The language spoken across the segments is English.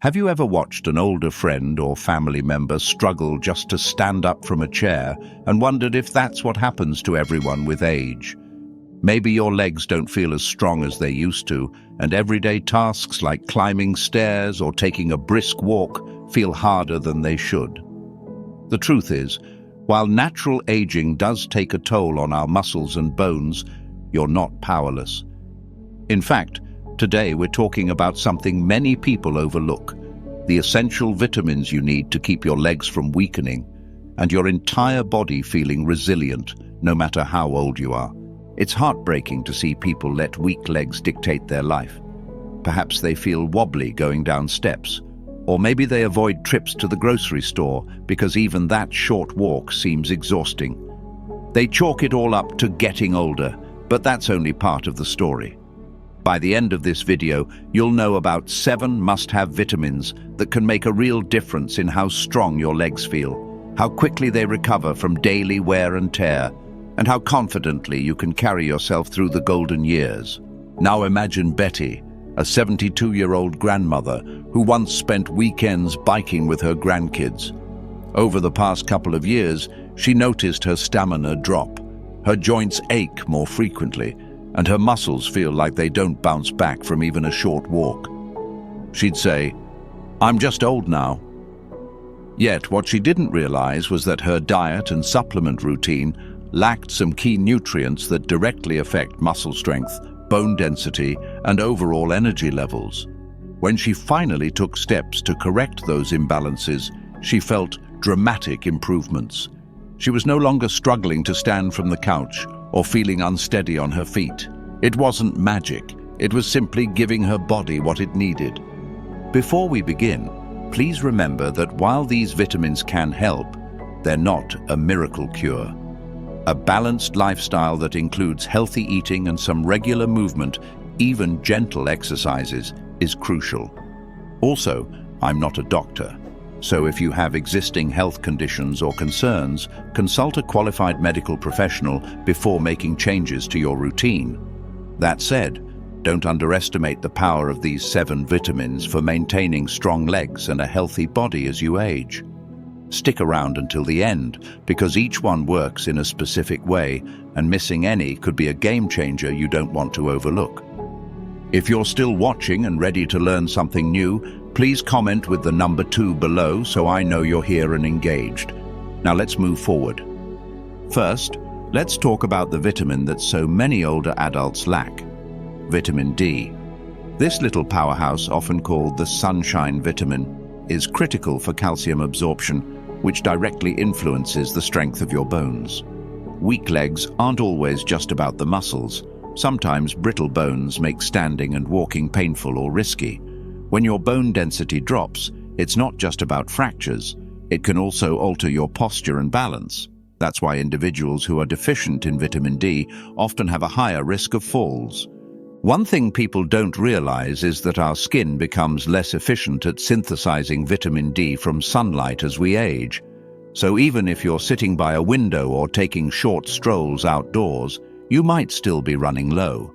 Have you ever watched an older friend or family member struggle just to stand up from a chair and wondered if that's what happens to everyone with age? Maybe your legs don't feel as strong as they used to, and everyday tasks like climbing stairs or taking a brisk walk feel harder than they should. The truth is, while natural aging does take a toll on our muscles and bones, you're not powerless. In fact, today we're talking about something many people overlook: the essential vitamins you need to keep your legs from weakening and your entire body feeling resilient, no matter how old you are. It's heartbreaking to see people let weak legs dictate their life. Perhaps they feel wobbly going down steps, or maybe they avoid trips to the grocery store because even that short walk seems exhausting. They chalk it all up to getting older, but that's only part of the story. By the end of this video, you'll know about 7 must-have vitamins that can make a real difference in how strong your legs feel, how quickly they recover from daily wear and tear, and how confidently you can carry yourself through the golden years. Now imagine Betty, a 72-year-old grandmother who once spent weekends biking with her grandkids. Over the past couple of years, she noticed her stamina drop. Her joints ache more frequently, and her muscles feel like they don't bounce back from even a short walk. She'd say, "I'm just old now." Yet what she didn't realize was that her diet and supplement routine lacked some key nutrients that directly affect muscle strength, bone density, and overall energy levels. When she finally took steps to correct those imbalances, she felt dramatic improvements. She was no longer struggling to stand from the couch or feeling unsteady on her feet. It wasn't magic, it was simply giving her body what it needed. Before we begin, please remember that while these vitamins can help, they're not a miracle cure. A balanced lifestyle that includes healthy eating and some regular movement, even gentle exercises, is crucial. Also, I'm not a doctor, so if you have existing health conditions or concerns, consult a qualified medical professional before making changes to your routine. That said, don't underestimate the power of these 7 vitamins for maintaining strong legs and a healthy body as you age. Stick around until the end, because each one works in a specific way, and missing any could be a game changer you don't want to overlook. If you're still watching and ready to learn something new, please comment with the number 2 below so I know you're here and engaged. Now let's move forward. First, let's talk about the vitamin that so many older adults lack: vitamin D. This little powerhouse, often called the sunshine vitamin, is critical for calcium absorption, which directly influences the strength of your bones. Weak legs aren't always just about the muscles. Sometimes brittle bones make standing and walking painful or risky. When your bone density drops, it's not just about fractures. It can also alter your posture and balance. That's why individuals who are deficient in vitamin D often have a higher risk of falls. One thing people don't realize is that our skin becomes less efficient at synthesizing vitamin D from sunlight as we age. So even if you're sitting by a window or taking short strolls outdoors, you might still be running low.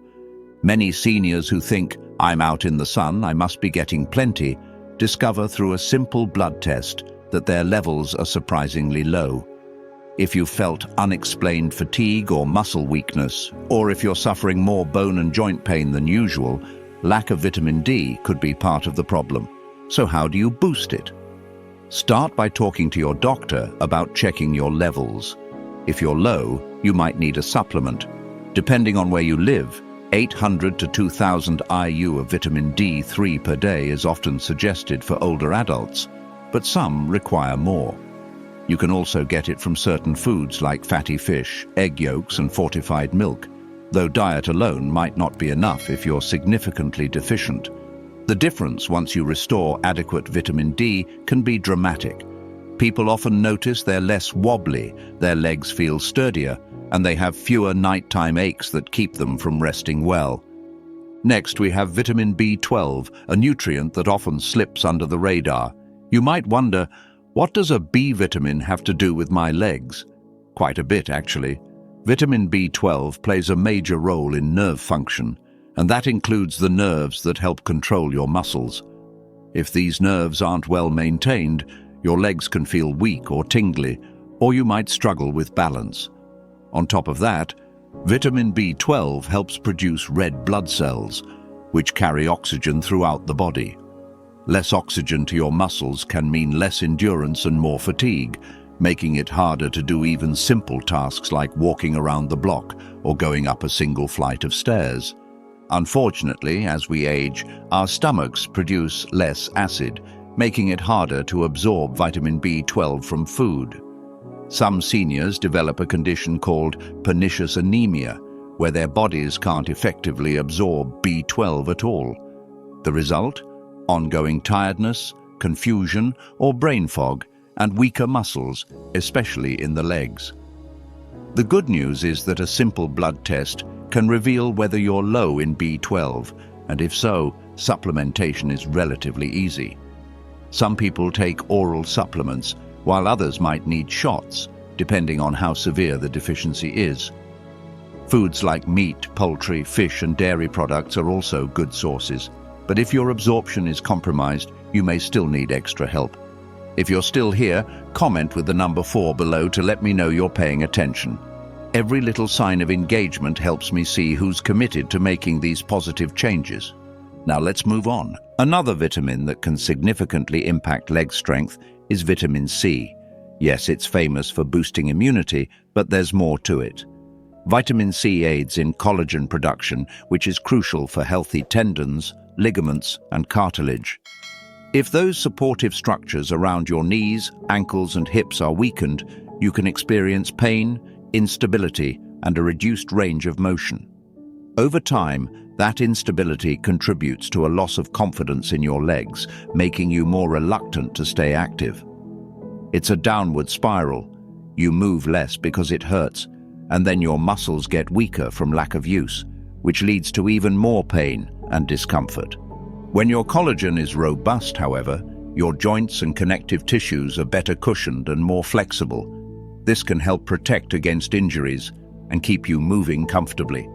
Many seniors who think, "I'm out in the sun, I must be getting plenty," discover through a simple blood test that their levels are surprisingly low. If you felt unexplained fatigue or muscle weakness, or if you're suffering more bone and joint pain than usual, lack of vitamin D could be part of the problem. So how do you boost it? Start by talking to your doctor about checking your levels. If you're low, you might need a supplement. Depending on where you live, 800 to 2000 IU of vitamin D3 per day is often suggested for older adults, but some require more. You can also get it from certain foods like fatty fish, egg yolks, and fortified milk, though diet alone might not be enough if you're significantly deficient. The difference once you restore adequate vitamin D can be dramatic. People often notice they're less wobbly, their legs feel sturdier, and they have fewer nighttime aches that keep them from resting well. Next, we have vitamin B12, a nutrient that often slips under the radar. You might wonder, what does a B vitamin have to do with my legs? Quite a bit, actually. Vitamin B12 plays a major role in nerve function, and that includes the nerves that help control your muscles. If these nerves aren't well maintained, your legs can feel weak or tingly, or you might struggle with balance. On top of that, vitamin B12 helps produce red blood cells, which carry oxygen throughout the body. Less oxygen to your muscles can mean less endurance and more fatigue, making it harder to do even simple tasks like walking around the block or going up a single flight of stairs. Unfortunately, as we age, our stomachs produce less acid, making it harder to absorb vitamin B12 from food. Some seniors develop a condition called pernicious anemia, where their bodies can't effectively absorb B12 at all. The result? Ongoing tiredness, confusion, or brain fog, and weaker muscles, especially in the legs. The good news is that a simple blood test can reveal whether you're low in B12, and if so, supplementation is relatively easy. Some people take oral supplements, while others might need shots, depending on how severe the deficiency is. Foods like meat, poultry, fish, and dairy products are also good sources, but if your absorption is compromised, you may still need extra help. If you're still here, comment with the number 4 below to let me know you're paying attention. Every little sign of engagement helps me see who's committed to making these positive changes. Now let's move on. Another vitamin that can significantly impact leg strength is vitamin C. Yes, it's famous for boosting immunity, but there's more to it. Vitamin C aids in collagen production, which is crucial for healthy tendons, ligaments, and cartilage. If those supportive structures around your knees, ankles, and hips are weakened, you can experience pain, instability, and a reduced range of motion. Over time, that instability contributes to a loss of confidence in your legs, making you more reluctant to stay active. It's a downward spiral. You move less because it hurts, and then your muscles get weaker from lack of use, which leads to even more pain and discomfort. When your collagen is robust, however, your joints and connective tissues are better cushioned and more flexible. This can help protect against injuries and keep you moving comfortably.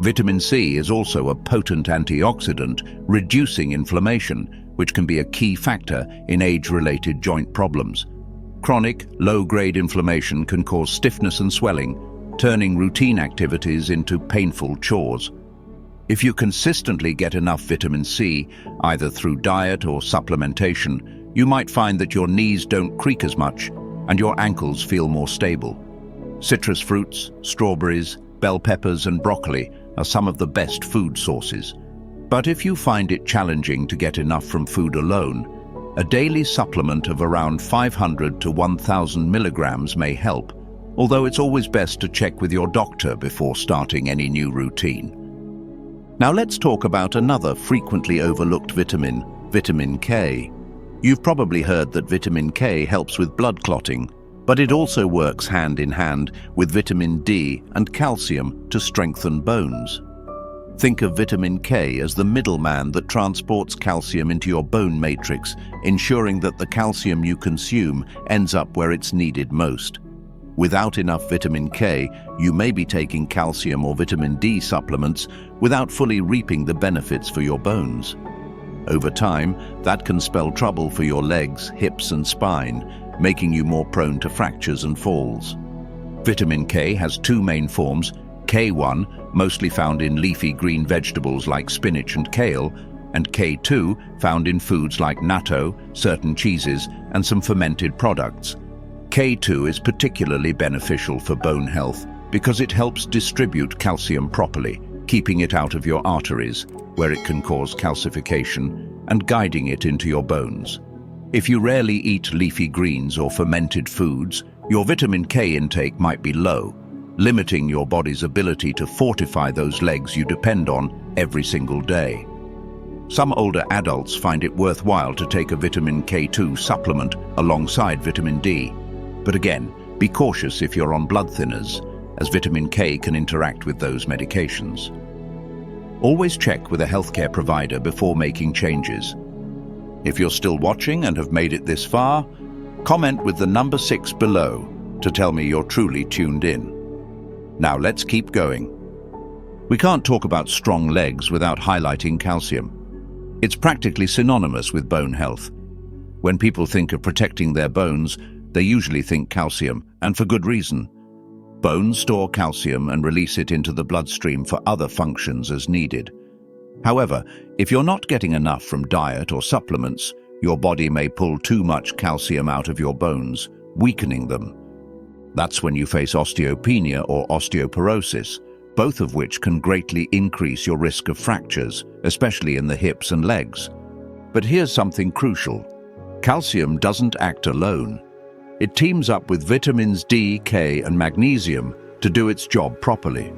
Vitamin C is also a potent antioxidant, reducing inflammation, which can be a key factor in age-related joint problems. Chronic, low-grade inflammation can cause stiffness and swelling, turning routine activities into painful chores. If you consistently get enough vitamin C, either through diet or supplementation, you might find that your knees don't creak as much and your ankles feel more stable. Citrus fruits, strawberries, bell peppers, and broccoli are some of the best food sources. But if you find it challenging to get enough from food alone, a daily supplement of around 500 to 1,000 milligrams may help, although it's always best to check with your doctor before starting any new routine. Now let's talk about another frequently overlooked vitamin, vitamin K. You've probably heard that vitamin K helps with blood clotting, but it also works hand in hand with vitamin D and calcium to strengthen bones. Think of vitamin K as the middleman that transports calcium into your bone matrix, ensuring that the calcium you consume ends up where it's needed most. Without enough vitamin K, you may be taking calcium or vitamin D supplements without fully reaping the benefits for your bones. Over time, that can spell trouble for your legs, hips, and spine, making you more prone to fractures and falls. Vitamin K has two main forms: K1, mostly found in leafy green vegetables like spinach and kale, and K2, found in foods like natto, certain cheeses, and some fermented products. K2 is particularly beneficial for bone health because it helps distribute calcium properly, keeping it out of your arteries, where it can cause calcification, and guiding it into your bones. If you rarely eat leafy greens or fermented foods, your vitamin K intake might be low, limiting your body's ability to fortify those legs you depend on every single day. Some older adults find it worthwhile to take a vitamin K2 supplement alongside vitamin D. But again, be cautious if you're on blood thinners, as vitamin K can interact with those medications. Always check with a healthcare provider before making changes. If you're still watching and have made it this far, comment with the number 6 below to tell me you're truly tuned in. Now let's keep going. We can't talk about strong legs without highlighting calcium. It's practically synonymous with bone health. When people think of protecting their bones, they usually think calcium, and for good reason. Bones store calcium and release it into the bloodstream for other functions as needed. However, if you're not getting enough from diet or supplements, your body may pull too much calcium out of your bones, weakening them. That's when you face osteopenia or osteoporosis, both of which can greatly increase your risk of fractures, especially in the hips and legs. But here's something crucial. Calcium doesn't act alone. It teams up with vitamins D, K, and magnesium to do its job properly.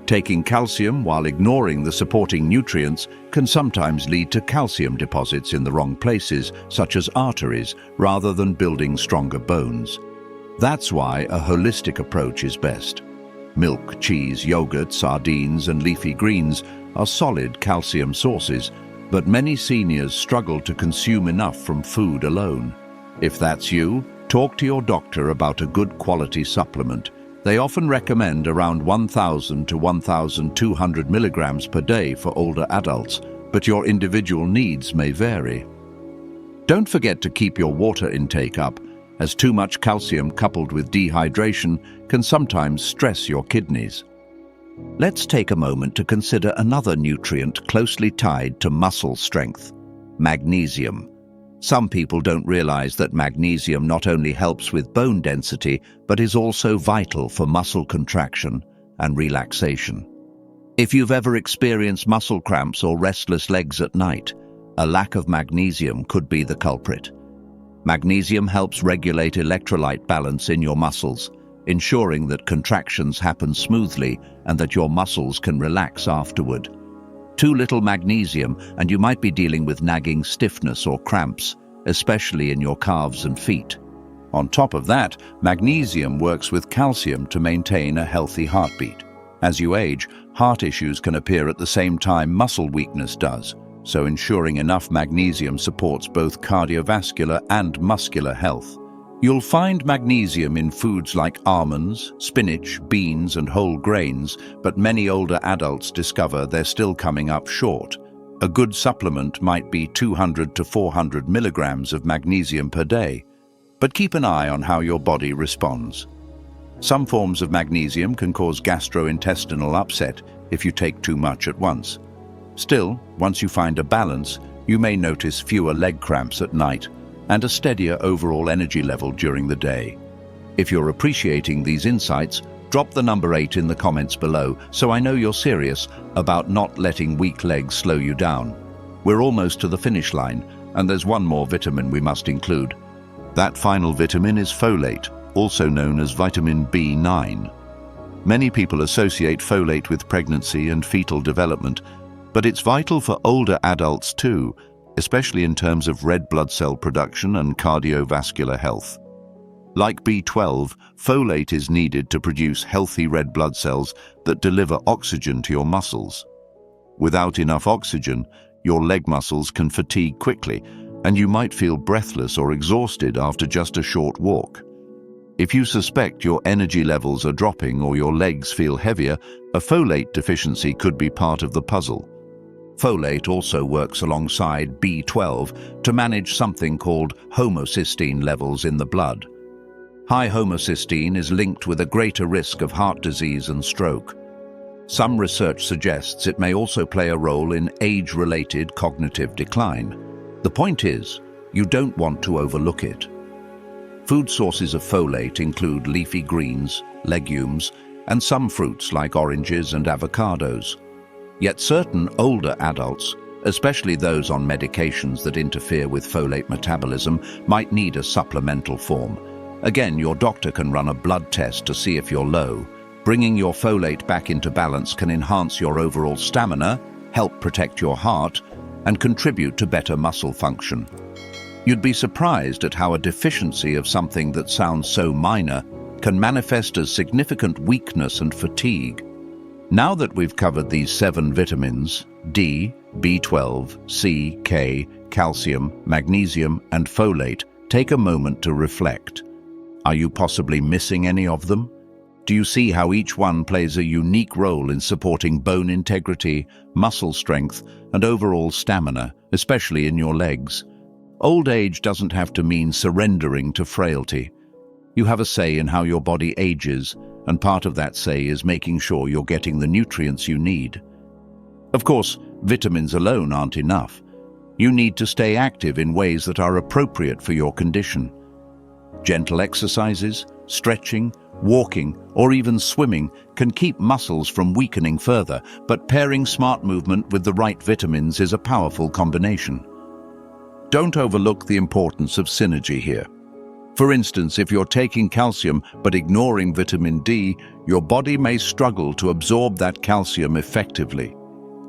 Taking calcium while ignoring the supporting nutrients can sometimes lead to calcium deposits in the wrong places, such as arteries, rather than building stronger bones. That's why a holistic approach is best. Milk, cheese, yogurt, sardines, and leafy greens are solid calcium sources, but many seniors struggle to consume enough from food alone. If that's you, talk to your doctor about a good quality supplement. They often recommend around 1,000 to 1,200 milligrams per day for older adults, but your individual needs may vary. Don't forget to keep your water intake up, as too much calcium coupled with dehydration can sometimes stress your kidneys. Let's take a moment to consider another nutrient closely tied to muscle strength: magnesium. Some people don't realize that magnesium not only helps with bone density, but is also vital for muscle contraction and relaxation. If you've ever experienced muscle cramps or restless legs at night, a lack of magnesium could be the culprit. Magnesium helps regulate electrolyte balance in your muscles, ensuring that contractions happen smoothly and that your muscles can relax afterward. Too little magnesium and you might be dealing with nagging stiffness or cramps, especially in your calves and feet. On top of that, magnesium works with calcium to maintain a healthy heartbeat. As you age, heart issues can appear at the same time muscle weakness does, so ensuring enough magnesium supports both cardiovascular and muscular health. You'll find magnesium in foods like almonds, spinach, beans, and whole grains, but many older adults discover they're still coming up short. A good supplement might be 200 to 400 milligrams of magnesium per day, but keep an eye on how your body responds. Some forms of magnesium can cause gastrointestinal upset if you take too much at once. Still, once you find a balance, you may notice fewer leg cramps at night and a steadier overall energy level during the day. If you're appreciating these insights, drop the number 8 in the comments below so I know you're serious about not letting weak legs slow you down. We're almost to the finish line, and there's one more vitamin we must include. That final vitamin is folate, also known as vitamin B9. Many people associate folate with pregnancy and fetal development, but it's vital for older adults too, especially in terms of red blood cell production and cardiovascular health. Like B12, folate is needed to produce healthy red blood cells that deliver oxygen to your muscles. Without enough oxygen, your leg muscles can fatigue quickly, and you might feel breathless or exhausted after just a short walk. If you suspect your energy levels are dropping or your legs feel heavier, a folate deficiency could be part of the puzzle. Folate also works alongside B12 to manage something called homocysteine levels in the blood. High homocysteine is linked with a greater risk of heart disease and stroke. Some research suggests it may also play a role in age-related cognitive decline. The point is, you don't want to overlook it. Food sources of folate include leafy greens, legumes, and some fruits like oranges and avocados. Yet certain older adults, especially those on medications that interfere with folate metabolism, might need a supplemental form. Again, your doctor can run a blood test to see if you're low. Bringing your folate back into balance can enhance your overall stamina, help protect your heart, and contribute to better muscle function. You'd be surprised at how a deficiency of something that sounds so minor can manifest as significant weakness and fatigue. Now that we've covered these 7 vitamins, D, B12, C, K, calcium, magnesium, and folate, take a moment to reflect. Are you possibly missing any of them? Do you see how each one plays a unique role in supporting bone integrity, muscle strength, and overall stamina, especially in your legs? Old age doesn't have to mean surrendering to frailty. You have a say in how your body ages, and part of that say is making sure you're getting the nutrients you need. Of course, vitamins alone aren't enough. You need to stay active in ways that are appropriate for your condition. Gentle exercises, stretching, walking, or even swimming can keep muscles from weakening further, but pairing smart movement with the right vitamins is a powerful combination. Don't overlook the importance of synergy here. For instance, if you're taking calcium but ignoring vitamin D, your body may struggle to absorb that calcium effectively.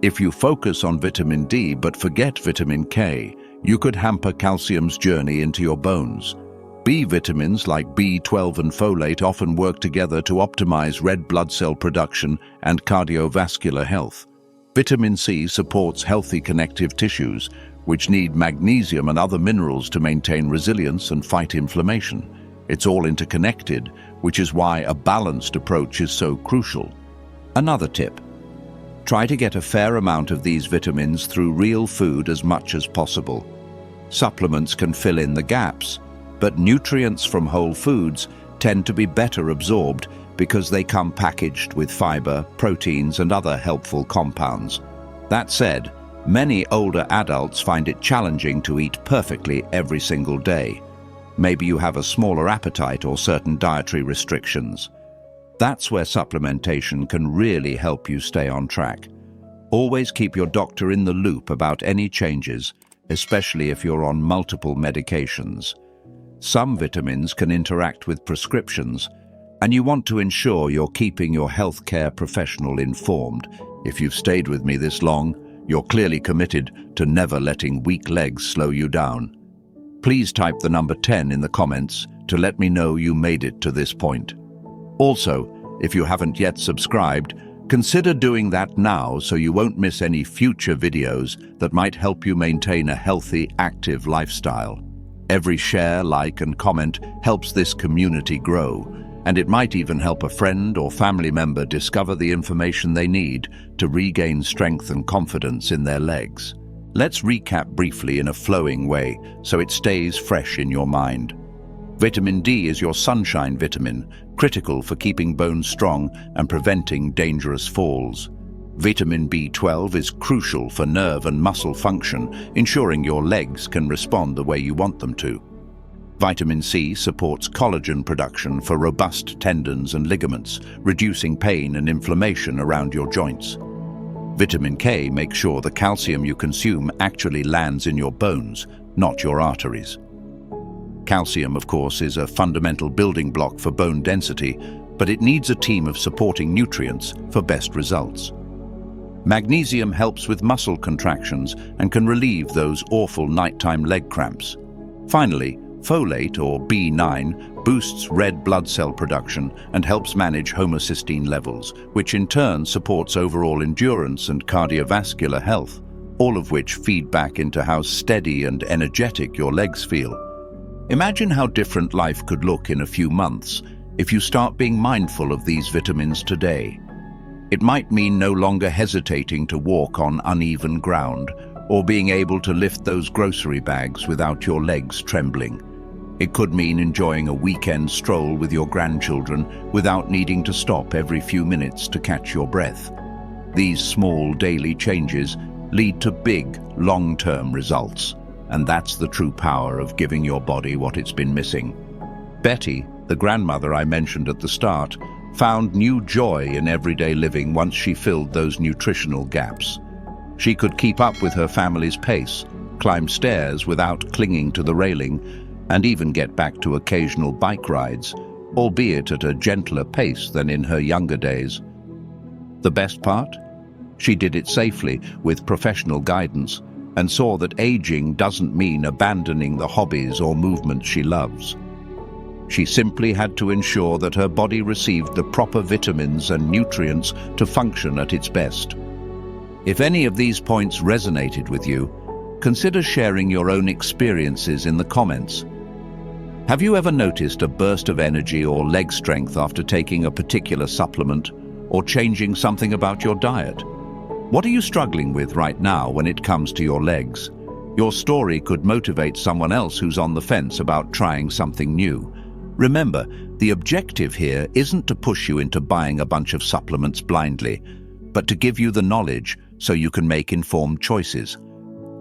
If you focus on vitamin D but forget vitamin K, you could hamper calcium's journey into your bones. B vitamins like B12 and folate often work together to optimize red blood cell production and cardiovascular health. Vitamin C supports healthy connective tissues, which need magnesium and other minerals to maintain resilience and fight inflammation. It's all interconnected, which is why a balanced approach is so crucial. Another tip: try to get a fair amount of these vitamins through real food as much as possible. Supplements can fill in the gaps, but nutrients from whole foods tend to be better absorbed because they come packaged with fiber, proteins, and other helpful compounds. That said, many older adults find it challenging to eat perfectly every single day. Maybe you have a smaller appetite or certain dietary restrictions. That's where supplementation can really help you stay on track. Always keep your doctor in the loop about any changes, especially if you're on multiple medications. Some vitamins can interact with prescriptions, and you want to ensure you're keeping your healthcare professional informed. If you've stayed with me this long, you're clearly committed to never letting weak legs slow you down. Please type the number 10 in the comments to let me know you made it to this point. Also, if you haven't yet subscribed, consider doing that now so you won't miss any future videos that might help you maintain a healthy, active lifestyle. Every share, like, and comment helps this community grow, and it might even help a friend or family member discover the information they need to regain strength and confidence in their legs. Let's recap briefly in a flowing way so it stays fresh in your mind. Vitamin D is your sunshine vitamin, critical for keeping bones strong and preventing dangerous falls. Vitamin B12 is crucial for nerve and muscle function, ensuring your legs can respond the way you want them to. Vitamin C supports collagen production for robust tendons and ligaments, reducing pain and inflammation around your joints. Vitamin K makes sure the calcium you consume actually lands in your bones, not your arteries. Calcium, of course, is a fundamental building block for bone density, but it needs a team of supporting nutrients for best results. Magnesium helps with muscle contractions and can relieve those awful nighttime leg cramps. Finally, folate, or B9, boosts red blood cell production and helps manage homocysteine levels, which in turn supports overall endurance and cardiovascular health, all of which feed back into how steady and energetic your legs feel. Imagine how different life could look in a few months if you start being mindful of these vitamins today. It might mean no longer hesitating to walk on uneven ground or being able to lift those grocery bags without your legs trembling. It could mean enjoying a weekend stroll with your grandchildren without needing to stop every few minutes to catch your breath. These small daily changes lead to big, long-term results, and that's the true power of giving your body what it's been missing. Betty, the grandmother I mentioned at the start, found new joy in everyday living once she filled those nutritional gaps. She could keep up with her family's pace, climb stairs without clinging to the railing, and even get back to occasional bike rides, albeit at a gentler pace than in her younger days. The best part? She did it safely, with professional guidance, and saw that aging doesn't mean abandoning the hobbies or movements she loves. She simply had to ensure that her body received the proper vitamins and nutrients to function at its best. If any of these points resonated with you, consider sharing your own experiences in the comments. Have you ever noticed a burst of energy or leg strength after taking a particular supplement or changing something about your diet? What are you struggling with right now when it comes to your legs? Your story could motivate someone else who's on the fence about trying something new. Remember, the objective here isn't to push you into buying a bunch of supplements blindly, but to give you the knowledge so you can make informed choices.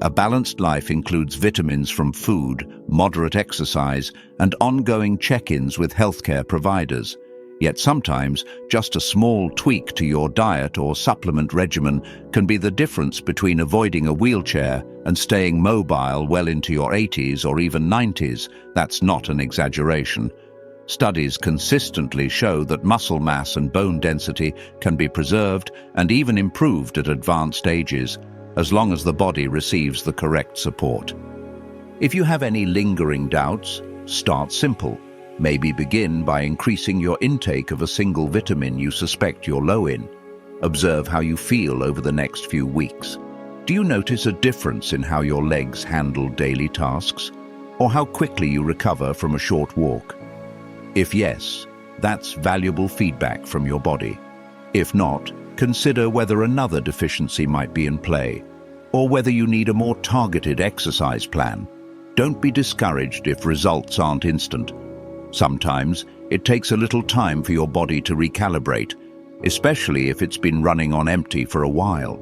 A balanced life includes vitamins from food, moderate exercise, and ongoing check-ins with healthcare providers. Yet sometimes, just a small tweak to your diet or supplement regimen can be the difference between avoiding a wheelchair and staying mobile well into your 80s or even 90s. That's not an exaggeration. Studies consistently show that muscle mass and bone density can be preserved and even improved at advanced ages, as long as the body receives the correct support. If you have any lingering doubts, start simple. Maybe begin by increasing your intake of a single vitamin you suspect you're low in. Observe how you feel over the next few weeks. Do you notice a difference in how your legs handle daily tasks, or how quickly you recover from a short walk? If yes, that's valuable feedback from your body. If not, consider whether another deficiency might be in play, or whether you need a more targeted exercise plan. Don't be discouraged if results aren't instant. Sometimes it takes a little time for your body to recalibrate, especially if it's been running on empty for a while.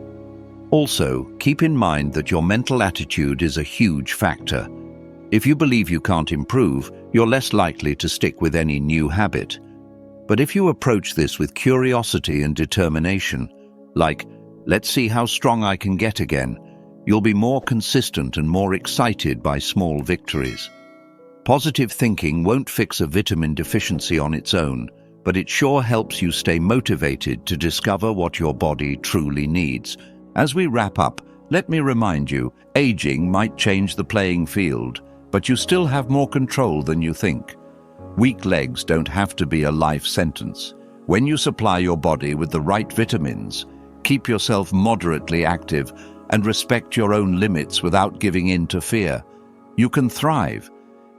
Also, keep in mind that your mental attitude is a huge factor. If you believe you can't improve, you're less likely to stick with any new habit. But if you approach this with curiosity and determination, like, let's see how strong I can get again, you'll be more consistent and more excited by small victories. Positive thinking won't fix a vitamin deficiency on its own, but it sure helps you stay motivated to discover what your body truly needs. As we wrap up, let me remind you, aging might change the playing field, but you still have more control than you think. Weak legs don't have to be a life sentence. When you supply your body with the right vitamins, keep yourself moderately active, and respect your own limits without giving in to fear, you can thrive.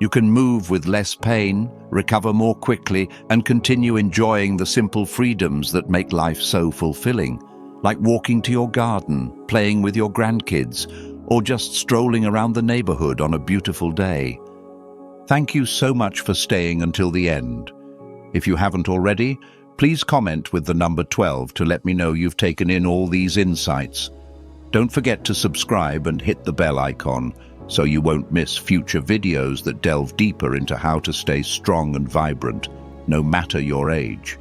You can move with less pain, recover more quickly, and continue enjoying the simple freedoms that make life so fulfilling, like walking to your garden, playing with your grandkids, or just strolling around the neighborhood on a beautiful day. Thank you so much for staying until the end. If you haven't already, please comment with the number 12 to let me know you've taken in all these insights. Don't forget to subscribe and hit the bell icon so you won't miss future videos that delve deeper into how to stay strong and vibrant, no matter your age.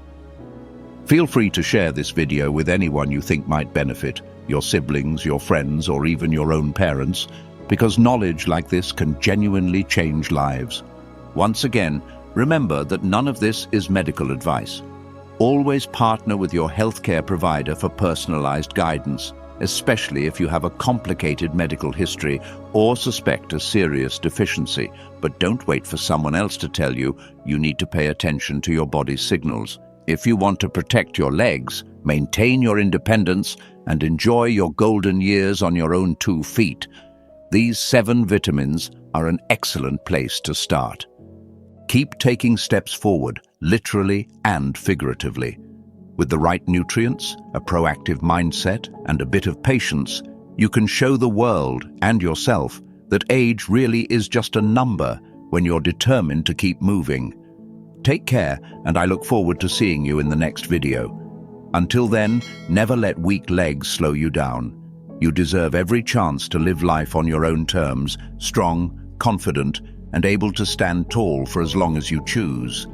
Feel free to share this video with anyone you think might benefit, your siblings, your friends, or even your own parents, because knowledge like this can genuinely change lives. Once again, remember that none of this is medical advice. Always partner with your healthcare provider for personalized guidance, especially if you have a complicated medical history or suspect a serious deficiency. But don't wait for someone else to tell you you need to pay attention to your body's signals. If you want to protect your legs, maintain your independence, and enjoy your golden years on your own 2 feet, these 7 vitamins are an excellent place to start. Keep taking steps forward, literally and figuratively. With the right nutrients, a proactive mindset, and a bit of patience, you can show the world and yourself that age really is just a number when you're determined to keep moving. Take care, and I look forward to seeing you in the next video. Until then, never let weak legs slow you down. You deserve every chance to live life on your own terms, strong, confident, and able to stand tall for as long as you choose.